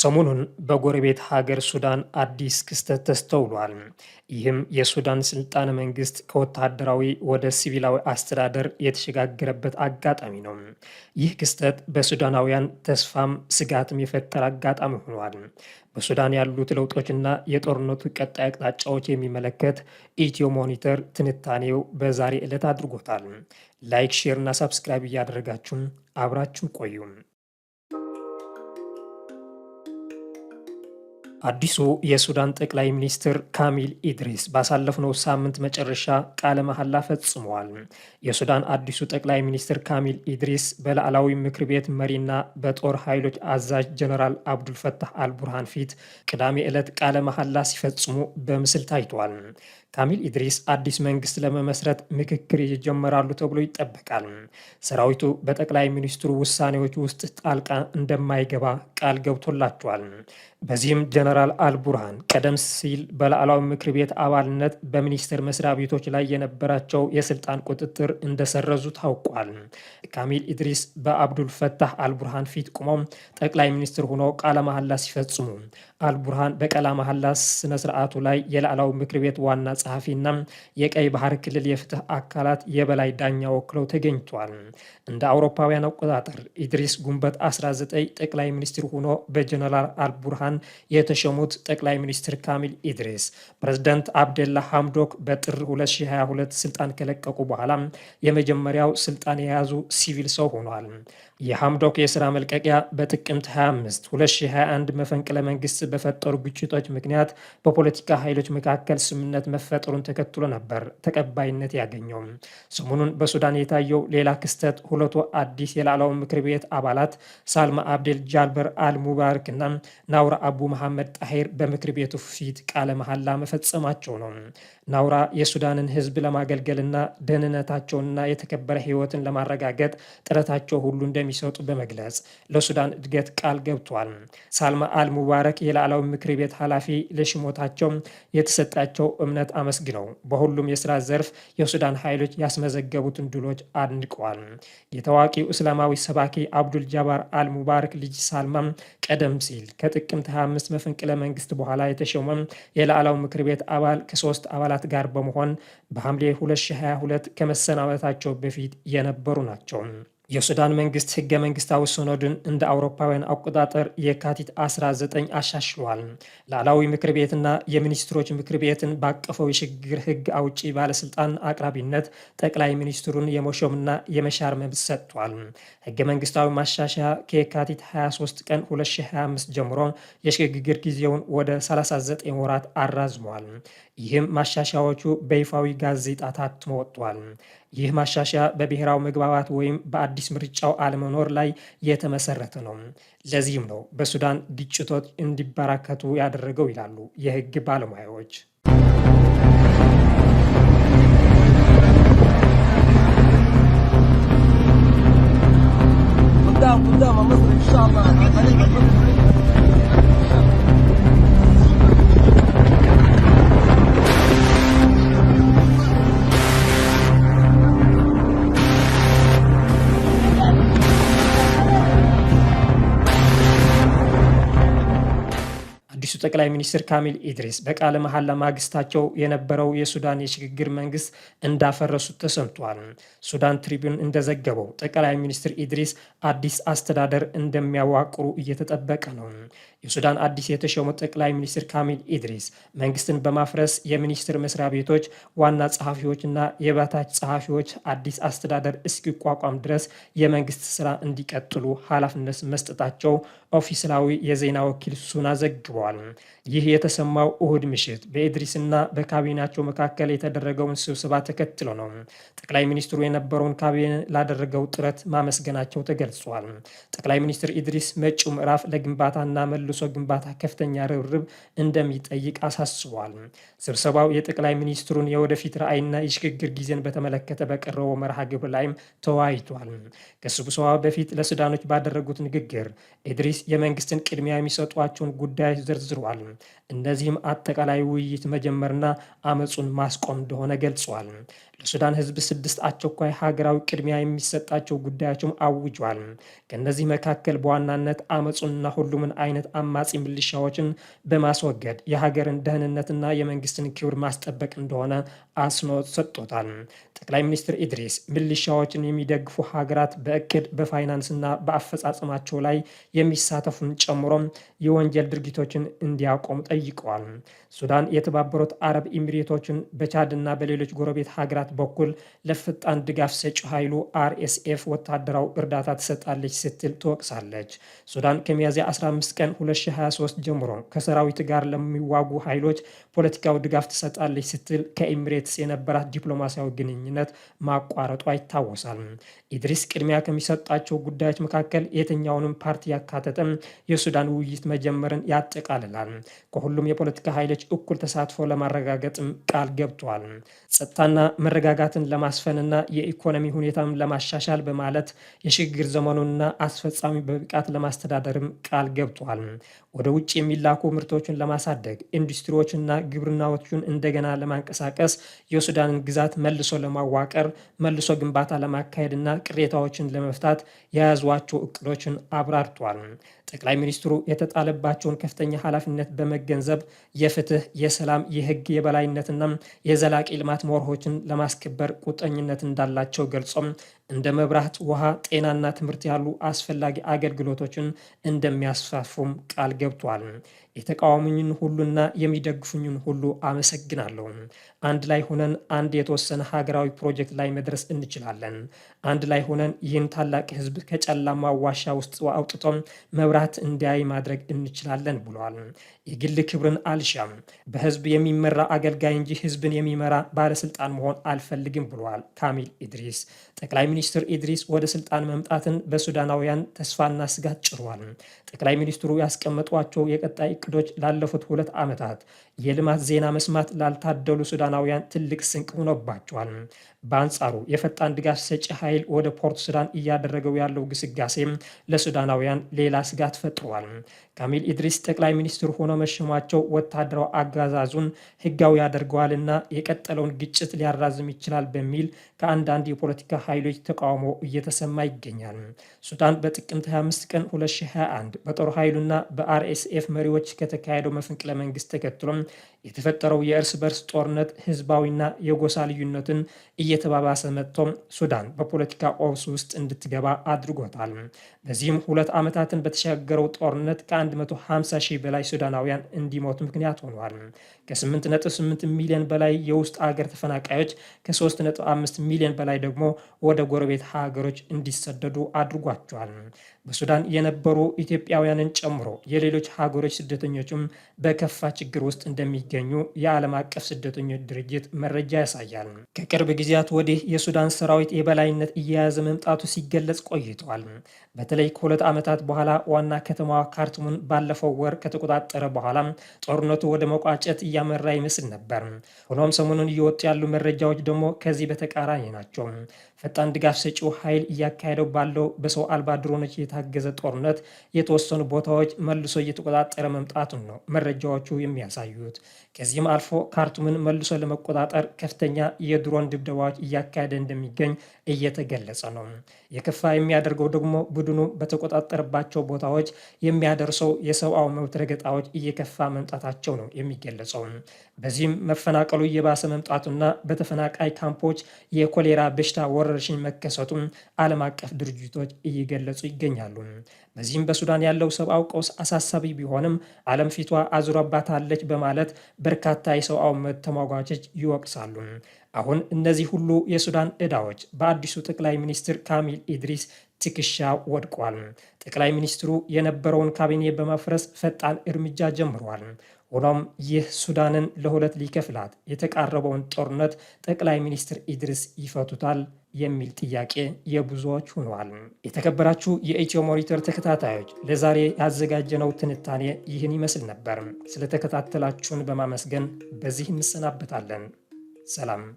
ሰሞኑን በጎረቤት ሀገር ሱዳን አዲስ ክስተት ተስተውሏል። ይህም የሱዳን ስልጣነ መንግስት ከወታደራዊ ወደ ሲቪላዊ አስተዳደር የተሸጋገረበት አጋጣሚ ነው። ይህ ክስተት በሱዳናውያን ተስፋም ስጋትም የፈጠረ አጋጣሚ ሆኗል። በሱዳን ያሉት ለውጦችና የጦርነቱ ቀጣይ አቅጣጫዎች የሚመለከት ኢትዮ ሞኒተር ትንታኔው በዛሬ ዕለት አድርጎታል። ላይክ፣ ሼር እና ሰብስክራይብ እያደረጋችሁን አብራችሁን ቆዩም። አዲሱ የሱዳን ጠቅላይ ሚኒስትር ካሚል ኢድሪስ ባሳለፍነው ሳምንት መጨረሻ ቃለ መሐላ ፈጽመዋል። የሱዳን አዲሱ ጠቅላይ ሚኒስትር ካሚል ኢድሪስ በላዕላዊ ምክር ቤት መሪና በጦር ኃይሎች አዛዥ ጀነራል አብዱልፈታህ አልቡርሃን ፊት ቅዳሜ ዕለት ቃለ መሐላ ሲፈጽሙ በምስል ታይቷል። ካሚል ኢድሪስ አዲስ መንግስት ለመመስረት ምክክር ይጀምራሉ ተብሎ ይጠበቃል። ሰራዊቱ በጠቅላይ ሚኒስትሩ ውሳኔዎች ውስጥ ጣልቃ እንደማይገባ ቃል ገብቶላቸዋል። በዚህም ጀነራል አልቡርሃን ቀደም ሲል በላዕላዊ ምክር ቤት አባልነት በሚኒስቴር መስሪያ ቤቶች ላይ የነበራቸው የስልጣን ቁጥጥር እንደሰረዙ ታውቋል። ካሚል ኢድሪስ በአብዱልፈታህ አልቡርሃን ፊት ቆመው ጠቅላይ ሚኒስትር ሆነው ቃለ መሐላ ሲፈጽሙ አልቡርሃን በቃለ መሐላ ስነ ስርዓቱ ላይ የላዕላዊ ምክር ቤት ዋና ጸሐፊና የቀይ ባህር ክልል የፍትህ አካላት የበላይ ዳኛ ወክለው ተገኝቷል። እንደ አውሮፓውያን አቆጣጠር ኢድሪስ ግንቦት 19 ጠቅላይ ሚኒስትር ሆኖ በጀነራል አልቡርሃን የተሾሙት ጠቅላይ ሚኒስትር ካሚል ኢድሪስ ፕሬዝዳንት አብደላ ሐምዶክ በጥር 2022 ስልጣን ከለቀቁ በኋላ የመጀመሪያው ስልጣን የያዙ ሲቪል ሰው ሆኗል። የሐምዶክ የሥራ መልቀቂያ በጥቅምት 25 2021 መፈንቅለ መንግስት በፈጠሩ ግጭቶች ምክንያት በፖለቲካ ኃይሎች መካከል ስምምነት መፈጠሩን ተከትሎ ነበር ተቀባይነት ያገኘው። ሰሞኑን በሱዳን የታየው ሌላ ክስተት ሁለቱ አዲስ የላዕላዊ ምክር ቤት አባላት ሳልማ አብዴል ጃልበር አል ሙባረክ እና ናውራ አቡ መሐመድ ጣሂር በምክር ቤቱ ፊት ቃለ መሐላ መፈጸማቸው ነው። ናውራ የሱዳንን ሕዝብ ለማገልገልና ደህንነታቸውንና የተከበረ ሕይወትን ለማረጋገጥ ጥረታቸው ሁሉ እንደሚሰጡ በመግለጽ ለሱዳን እድገት ቃል ገብቷል። ሳልማ አል ሙባረክ የላዕላዊ ምክር ቤት ኃላፊ ለሽሞታቸው የተሰጣቸው እምነት አመስግነው በሁሉም የስራ ዘርፍ የሱዳን ኃይሎች ያስመዘገቡትን ድሎች አድንቀዋል። የታዋቂው እስላማዊ ሰባኪ አብዱል ጃባር አል ሙባረክ ልጅ ሳልማም ቀደም ሲል ከጥቅምት 25 መፈንቅለ መንግስት በኋላ የተሾመ የላዕላዊ ምክር ቤት አባል ከ3 አባላት ጋር በመሆን በሐምሌ 2022 ከመሰናበታቸው በፊት የነበሩ ናቸው። የሱዳን መንግስት ህገ መንግስታዊ ሰነዱን እንደ አውሮፓውያን አቆጣጠር የካቲት 19 አሻሽሏል። ላዕላዊ ምክር ቤትና የሚኒስትሮች ምክር ቤትን ባቀፈው የሽግግር ህግ አውጪ ባለስልጣን አቅራቢነት ጠቅላይ ሚኒስትሩን የመሾምና የመሻር መብት ሰጥቷል። ህገ መንግስታዊ ማሻሻያ ከየካቲት 23 ቀን 2025 ጀምሮ የሽግግር ጊዜውን ወደ 39 ወራት አራዝሟል። ይህም ማሻሻያዎቹ በይፋዊ ጋዜጣ ታትሞ ወጥቷል። ይህ ማሻሻያ በብሔራዊ መግባባት ወይም በአዲስ ምርጫው አለመኖር ላይ የተመሰረተ ነው። ለዚህም ነው በሱዳን ግጭቶች እንዲበራከቱ ያደረገው ይላሉ የህግ ባለሙያዎች። አዲሱ ጠቅላይ ሚኒስትር ካሚል ኢድሪስ በቃለ መሐላ ማግስታቸው የነበረው የሱዳን የሽግግር መንግስት እንዳፈረሱት ተሰምቷል። ሱዳን ትሪቢዩን እንደዘገበው ጠቅላይ ሚኒስትር ኢድሪስ አዲስ አስተዳደር እንደሚያዋቅሩ እየተጠበቀ ነው። የሱዳን አዲስ የተሾሙት ጠቅላይ ሚኒስትር ካሚል ኢድሪስ መንግስትን በማፍረስ የሚኒስቴር መስሪያ ቤቶች ዋና ጸሐፊዎችና የበታች ጸሐፊዎች አዲስ አስተዳደር እስኪቋቋም ድረስ የመንግስት ስራ እንዲቀጥሉ ኃላፊነት መስጠታቸው ኦፊሴላዊ የዜና ወኪል ሱና ዘግቧል። ይህ የተሰማው እሁድ ምሽት በኢድሪስና በካቢናቸው መካከል የተደረገውን ስብሰባ ተከትሎ ነው። ጠቅላይ ሚኒስትሩ የነበረውን ካቢኔ ላደረገው ጥረት ማመስገናቸው ተገልጿል። ጠቅላይ ሚኒስትር ኢድሪስ መጪው ምዕራፍ ለግንባታና መልሶ ግንባታ ከፍተኛ ርብርብ እንደሚጠይቅ አሳስቧል። ስብሰባው የጠቅላይ ሚኒስትሩን የወደፊት ራዕይና የሽግግር ጊዜን በተመለከተ በቀረበው መርሃ ግብር ላይም ተወያይቷል። ከስብሰባው በፊት ለሱዳኖች ባደረጉት ንግግር ኢድሪስ የመንግስትን ቅድሚያ የሚሰጧቸውን ጉዳዮች ዘርዝሯል። እነዚህም አጠቃላይ ውይይት መጀመርና አመፁን ማስቆም እንደሆነ ገልጿል። ለሱዳን ሕዝብ 6 አስቸኳይ ሀገራዊ ቅድሚያ የሚሰጣቸው ጉዳዮችም አውጇል። ከእነዚህ መካከል በዋናነት አመፁንና ሁሉምን አይነት አማጺ ሚሊሻዎችን በማስወገድ የሀገርን ደህንነትና የመንግስትን ክብር ማስጠበቅ እንደሆነ አጽንኦት ሰጥቶታል። ጠቅላይ ሚኒስትር ኢድሪስ ሚሊሻዎችን የሚደግፉ ሀገራት በእቅድ በፋይናንስና በአፈጻጸማቸው ላይ የሚሳተፉን ጨምሮ የወንጀል ድርጊቶችን እንዲያቆም ጠይቀዋል። ሱዳን የተባበሩት አረብ ኤሚሬቶችን በቻድና በሌሎች ጎረቤት ሀገራት በኩል ለፈጣን ድጋፍ ሰጪ ኃይሉ RSF ወታደራዊ እርዳታ ትሰጣለች ስትል ትወቅሳለች። ሱዳን ከሚያዝያ 15 ቀን 2023 ጀምሮ ከሰራዊት ጋር ለሚዋጉ ኃይሎች ፖለቲካዊ ድጋፍ ትሰጣለች ስትል ከኤሚሬትስ የነበራት ዲፕሎማሲያዊ ግንኙነት ማቋረጧ ይታወሳል። ኢድሪስ ቅድሚያ ከሚሰጣቸው ጉዳዮች መካከል የትኛውንም ፓርቲ ያካተተም የሱዳን ውይይት መጀመርን ያጠቃልላል። ከሁሉም የፖለቲካ ኃይሎች እኩል ተሳትፎ ለማረጋገጥም ቃል ገብቷል። ጸጥታና መረጋጋትን ለማስፈንና የኢኮኖሚ ሁኔታን ለማሻሻል በማለት የሽግግር ዘመኑንና አስፈጻሚ በብቃት ለማስተዳደርም ቃል ገብቷል። ወደ ውጭ የሚላኩ ምርቶችን ለማሳደግ ኢንዱስትሪዎችና ግብርናዎችን እንደገና ለማንቀሳቀስ የሱዳንን ግዛት መልሶ ለማዋቀር መልሶ ግንባታ ለማካሄድና ቅሬታዎችን ለመፍታት የያዟቸው እቅዶችን አብራርቷል። ጠቅላይ ሚኒስትሩ የተጣለባቸውን ከፍተኛ ኃላፊነት በመገንዘብ የፍትህ፣ የሰላም፣ የህግ የበላይነትና የዘላቂ ልማት መርሆችን ለማስከበር ቁርጠኝነት እንዳላቸው ገልጾም እንደ መብራት፣ ውሃ፣ ጤናና ትምህርት ያሉ አስፈላጊ አገልግሎቶችን እንደሚያስፋፉም ቃል ገብቷል። የተቃዋሙኝን ሁሉና የሚደግፉኝን ሁሉ አመሰግናለሁ። አንድ ላይ ሆነን አንድ የተወሰነ ሀገራዊ ፕሮጀክት ላይ መድረስ እንችላለን። አንድ ላይ ሆነን ይህን ታላቅ ህዝብ ከጨለማ ዋሻ ውስጥ አውጥቶም መብራት እንዲያይ ማድረግ እንችላለን ብሏል። የግል ክብርን አልሻም፣ በህዝብ የሚመራ አገልጋይ እንጂ ህዝብን የሚመራ ባለስልጣን መሆን አልፈልግም ብሏል ካሚል ኢድሪስ። ጠቅላይ ሚኒስትር ኢድሪስ ወደ ስልጣን መምጣትን በሱዳናውያን ተስፋና ስጋት ጭሯል። ጠቅላይ ሚኒስትሩ ያስቀመጧቸው የቀጣይ እቅዶች ላለፉት 2 ዓመታት የልማት ዜና መስማት ላልታደሉ ሱዳናውያን ትልቅ ስንቅ ሆኖባቸዋል። በአንጻሩ የፈጣን ድጋፍ ሰጪ ኃይል ወደ ፖርት ሱዳን እያደረገው ያለው ግስጋሴም ለሱዳናውያን ሌላ ስጋት ፈጥሯል። ካሚል ኢድሪስ ጠቅላይ ሚኒስትር ሆኖ መሾማቸው ወታደራዊ አገዛዙን ህጋዊ ያደርገዋልና የቀጠለውን ግጭት ሊያራዝም ይችላል በሚል ከአንዳንድ የፖለቲካ ኃይሎች ተቃውሞ እየተሰማ ይገኛል። ሱዳን በጥቅምት 25 ቀን 2021 በጦር ኃይሉና በRSF መሪዎች ከተካሄደው መፈንቅለ መንግስት ተከትሎም የተፈጠረው የእርስ በርስ ጦርነት ህዝባዊና የጎሳ ልዩነትን እየተባባሰ መጥቶም ሱዳን በፖለቲካ ቀውስ ውስጥ እንድትገባ አድርጎታል። በዚህም 2 ዓመታትን በተሻገረው ጦርነት ከ150 ሺህ በላይ ሱዳናውያን እንዲሞቱ ምክንያት ሆኗል። ከ8.8 ሚሊዮን በላይ የውስጥ አገር ተፈናቃዮች፣ ከ3.5 ሚሊዮን በላይ ደግሞ ወደ ጎረቤት ሀገሮች እንዲሰደዱ አድርጓቸዋል። በሱዳን የነበሩ ኢትዮጵያውያንን ጨምሮ የሌሎች ሀገሮች ስደተኞችም በከፋ ችግር ውስጥ እንደሚገኙ የዓለም አቀፍ ስደተኞች ድርጅት መረጃ ያሳያል። ከቅርብ ጊዜያት ወዲህ የሱዳን ሰራዊት የበላይነት እየያዘ መምጣቱ ሲገለጽ ቆይተዋል። በተለይ ከ2 ዓመታት በኋላ ዋና ከተማዋ ካርቱምን ባለፈው ወር ከተቆጣጠረ በኋላ ጦርነቱ ወደ መቋጨት እያመራ ይመስል ነበር። ሆኖም ሰሞኑን እየወጡ ያሉ መረጃዎች ደግሞ ከዚህ በተቃራኒ ናቸው። ፈጣን ድጋፍ ሰጪው ኃይል እያካሄደው ባለው በሰው አልባ ድሮኖች የታገዘ ጦርነት የተወሰኑ ቦታዎች መልሶ እየተቆጣጠረ መምጣቱን ነው መረጃዎቹ የሚያሳዩት። ከዚህም አልፎ ካርቱምን መልሶ ለመቆጣጠር ከፍተኛ የድሮን ድብደባዎች እያካሄደ እንደሚገኝ እየተገለጸ ነው። የከፋ የሚያደርገው ደግሞ ቡድኑ በተቆጣጠረባቸው ቦታዎች የሚያደርሰው የሰብአዊ መብት ረገጣዎች እየከፋ መምጣታቸው ነው የሚገለጸው። በዚህም መፈናቀሉ እየባሰ መምጣቱና በተፈናቃይ ካምፖች የኮሌራ በሽታ ወረርሽኝ መከሰቱም ዓለም አቀፍ ድርጅቶች እየገለጹ ይገኛሉ። በዚህም በሱዳን ያለው ሰብአዊ ቀውስ አሳሳቢ ቢሆንም ዓለም ፊቷ አዙራባታለች በማለት በርካታ የሰብአዊ መብት ተሟጋቾች ይወቅሳሉ። አሁን እነዚህ ሁሉ የሱዳን ዕዳዎች በአዲሱ ጠቅላይ ሚኒስትር ካሚል ኢድሪስ ትከሻ ወድቋል። ጠቅላይ ሚኒስትሩ የነበረውን ካቢኔ በማፍረስ ፈጣን እርምጃ ጀምሯል። ሆኖም ይህ ሱዳንን ለ2 ሊከፍላት የተቃረበውን ጦርነት ጠቅላይ ሚኒስትር ኢድሪስ ይፈቱታል የሚል ጥያቄ የብዙዎች ሆኗል። የተከበራችሁ የኢትዮ ሞኒተር ተከታታዮች ለዛሬ ያዘጋጀነው ትንታኔ ይህን ይመስል ነበር። ስለተከታተላችሁን በማመስገን በዚህ እንሰናበታለን። ሰላም።